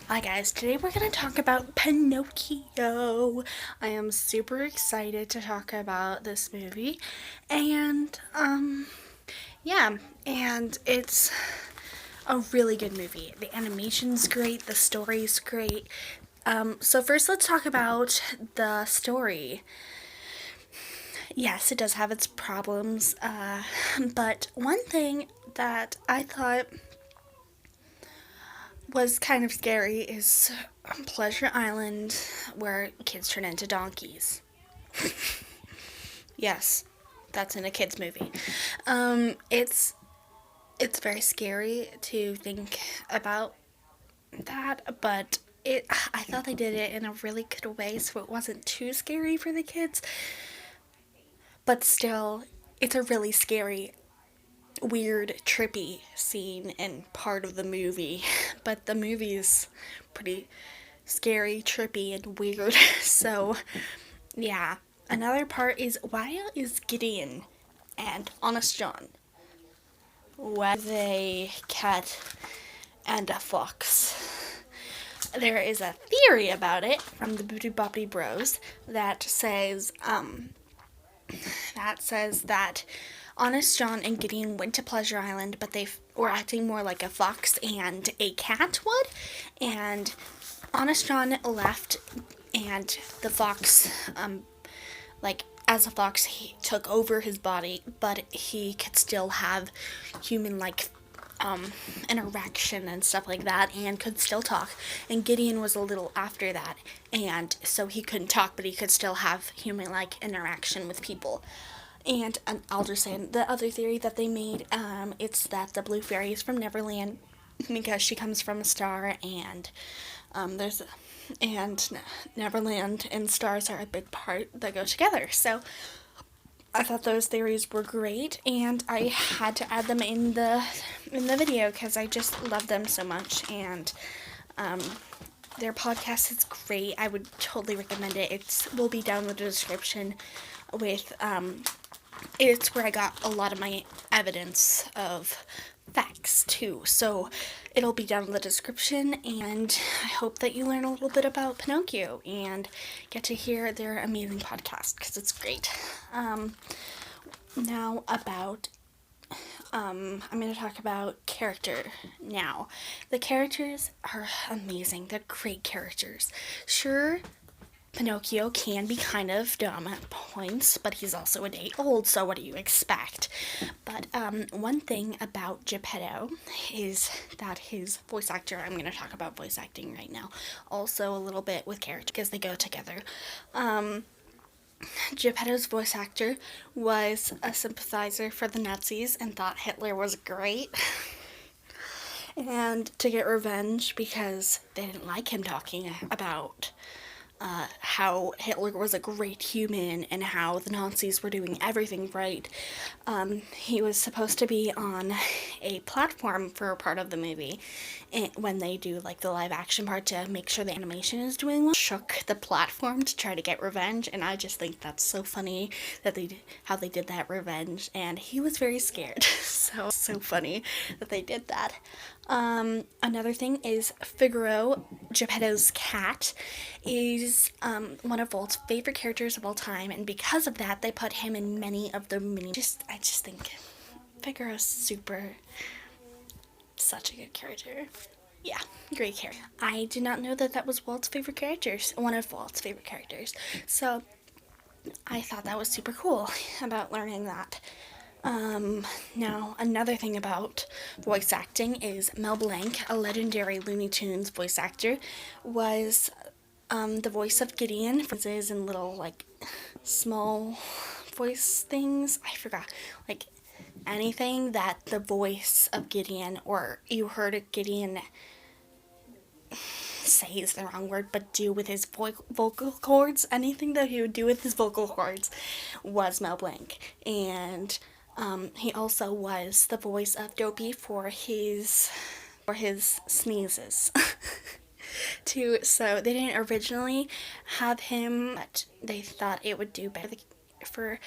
Hi guys, today we're going to talk about Pinocchio. I am super excited to talk about this movie. And yeah, and it's a really good movie. The animation's great, the story's great. So first let's talk about the story. Yes, it does have its problems, but one thing that I thought was kind of scary is Pleasure Island, where kids turn into donkeys. Yes, that's in a kids movie. It's very scary to think about that, but I thought they did it in a really good way, so it wasn't too scary for the kids. But still, it's a really scary, weird, trippy scene and part of the movie. But the movie's pretty scary, trippy, and weird. So, yeah. Another part is, why is Gideon and Honest John with a cat and a fox? There is a theory about it from the Booty Boppity Bros that says that Honest John and Gideon went to Pleasure Island, but they were acting more like a fox and a cat would, and Honest John left, and the fox, like, as a fox, he took over his body, but he could still have human-like interaction and stuff like that, and could still talk. And Gideon was a little after that, and so he couldn't talk, but he could still have human-like interaction with people. And I'll just say the other theory that they made, it's that the blue fairy is from Neverland because she comes from a star, and there's and Neverland and stars are a big part that go together. So I thought those theories were great, and I had to add them in the video because I just love them so much, and their podcast is great. I would totally recommend it. It will be down in the description with it's where I got a lot of my evidence of facts too. So it'll be down in the description, and I hope that you learn a little bit about Pinocchio and get to hear their amazing podcast because it's great. Now about I'm going to talk about character now. The characters are amazing. They're great characters. Sure, Pinocchio can be kind of dumb at points, but he's also a day old, so what do you expect? But one thing about Geppetto is that his voice actor, I'm going to talk about voice acting right now, also a little bit with character because they go together. Geppetto's voice actor was a sympathizer for the Nazis and thought Hitler was great. And to get revenge because they didn't like him talking about how Hitler was a great human and how the Nazis were doing everything right. He was supposed to be on a platform for a part of the movie when they do like the live action part to make sure the animation is doing well. Shook the platform to try to get revenge, and I just think that's so funny that how they did that revenge, and he was very scared. So funny that they did that. Another thing is Figaro, Geppetto's cat, is one of Walt's favorite characters of all time, and because of that, they put him in many of the mini. I just think Figaro's such a good character. Yeah, great character. I did not know that that was Walt's favorite characters, one of Walt's favorite characters. So I thought that was super cool about learning that. Now, another thing about voice acting is Mel Blanc, a legendary Looney Tunes voice actor, was the voice of Gideon. Phrases and little, like, small voice things. I forgot. Like, anything that the voice of Gideon, or you heard Gideon say is the wrong word, but do with his vocal cords, anything that he would do with his vocal cords was Mel Blanc. And he also was the voice of Dopey for his sneezes. Too. So they didn't originally have him, but they thought it would do better for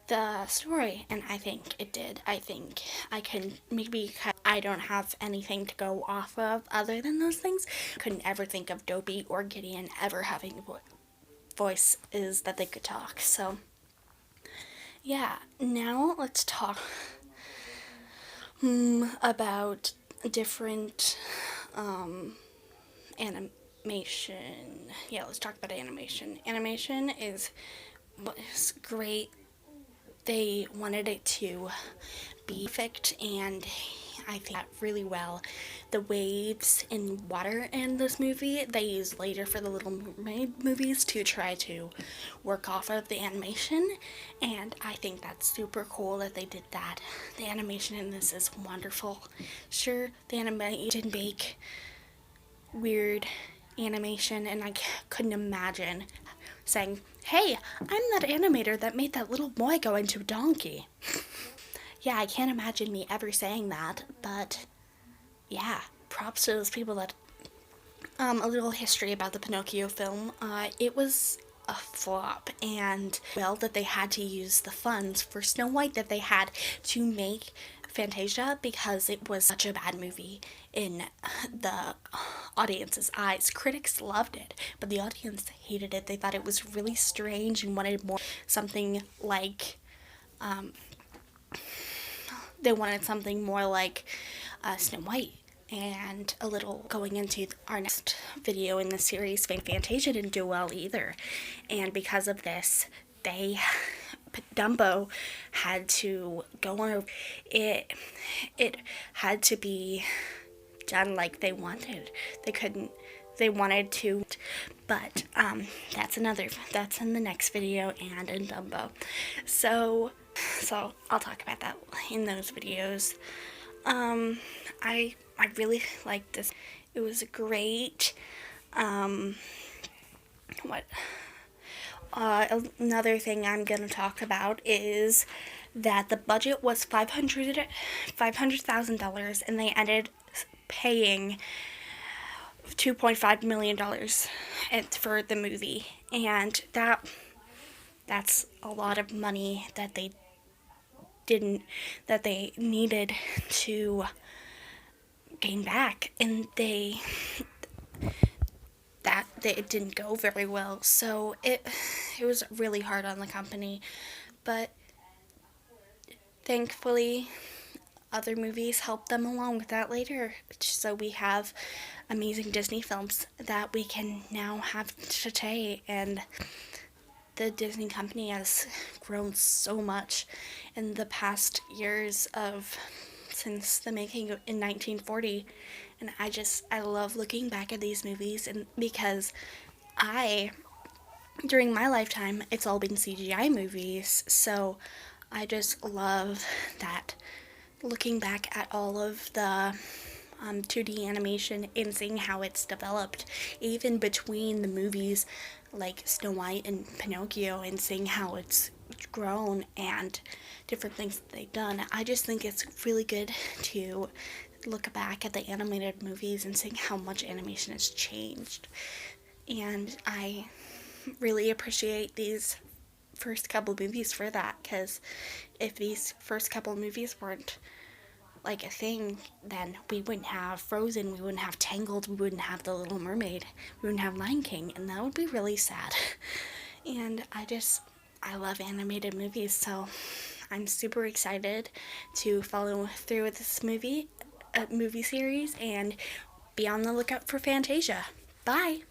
the story, and I think it did. I think I can maybe I don't have anything to go off of other than those things. Couldn't ever think of Dopey or Gideon ever having voices that they could talk. So yeah, now let's talk about different animation. Yeah, let's talk about animation. Animation was great. They wanted it to be perfect, and I think that really well. The waves in water in this movie they used later for the Little Mermaid movies to try to work off of the animation, and I think that's super cool that they did that. The animation in this is wonderful. Sure, the animation didn't make weird animation, and I couldn't imagine saying, "Hey, I'm that animator that made that little boy go into a donkey." Yeah, I can't imagine me ever saying that, but yeah, props to those people that. A little history about the Pinocchio film. It was a flop, and well, that they had to use the funds for Snow White that they had to make Fantasia because it was such a bad movie in the audience's eyes. Critics loved it, but the audience hated it. They thought it was really strange and wanted more something like they wanted something more like Snow White. And a little going into our next video in the series, Fantasia didn't do well either. And because of this, Dumbo had to go on it had to be done like they wanted. They wanted to, but that's in the next video and in Dumbo. So I'll talk about that in those videos. I really liked this. It was great. Another thing I'm gonna talk about is that the budget was $500,000, and they ended paying $2.5 million for the movie, and that's a lot of money that they needed to gain back, and it didn't go very well. So it was really hard on the company, but thankfully other movies helped them along with that later. So we have amazing Disney films that we can now have today, and the Disney company has grown so much in the past years since the making in 1940, and I love looking back at these movies, and because during my lifetime it's all been CGI movies, so I just love that, looking back at all of the 2D animation and seeing how it's developed, even between the movies like Snow White and Pinocchio, and seeing how it's grown and different things that they've done. I just think it's really good to look back at the animated movies and seeing how much animation has changed. And I really appreciate these first couple movies for that, because if these first couple movies weren't like a thing, then we wouldn't have Frozen, we wouldn't have Tangled, we wouldn't have The Little Mermaid, we wouldn't have Lion King, and that would be really sad. And I love animated movies, so I'm super excited to follow through with this movie series and be on the lookout for Fantasia. Bye!